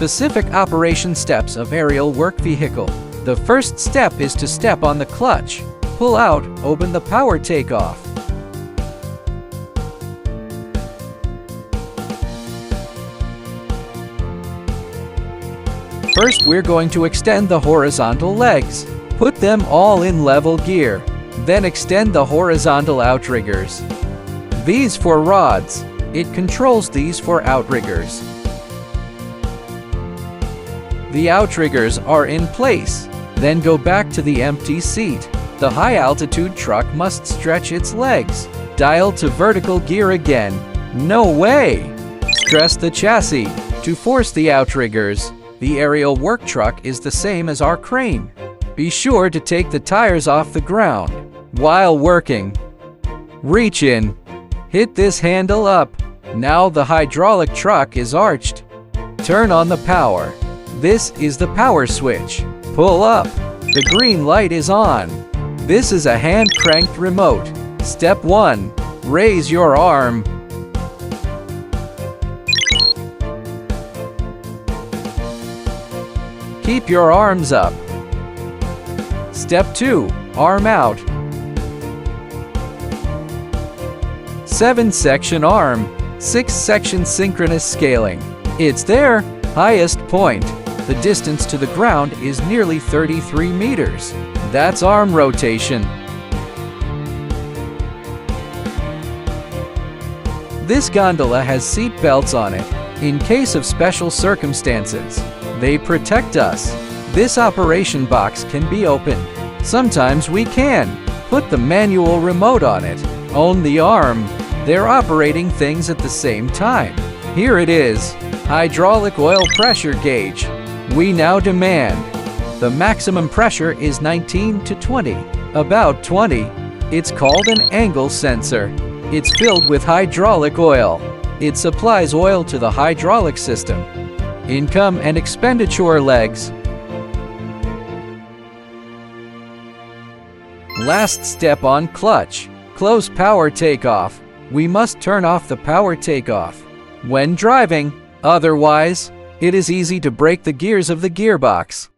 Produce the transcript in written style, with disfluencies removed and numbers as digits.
Specific operation steps of aerial work vehicle. The first step is to step on the clutch. Pull out, open the power takeoff. First, we're going to extend the horizontal legs. Put them all in level gear. Then extend the horizontal outriggers. These for rods. It controls these for outriggers. The outriggers are in place. Then go back to the empty seat. The high-altitude truck must stretch its legs. Dial to vertical gear again. No way! Stress the chassis to force the outriggers. The aerial work truck is the same as our crane. Be sure to take the tires off the ground. While working, reach in. Hit this handle up. Now the hydraulic truck is arched. Turn on the power. This is the power switch. Pull up. The green light is on. This is a hand-cranked remote. Step 1. Raise your arm. Keep your arms up. Step 2. Arm out. 7-section arm. 6-section synchronous scaling. It's there. Highest point. The distance to the ground is nearly 33 meters. That's arm rotation. This gondola has seat belts on it. In case of special circumstances, they protect us. This operation box can be opened. Sometimes we can. Put the manual remote on it. Own the arm. They're operating things at the same time. Here it is. Hydraulic oil pressure gauge. We now demand. The maximum pressure is 19 to 20. About 20. It's called an angle sensor. It's filled with hydraulic oil. It supplies oil to the hydraulic system. Income and expenditure legs. Last step on clutch. Close power takeoff. We must turn off the power takeoff when driving. Otherwise, it is easy to break the gears of the gearbox.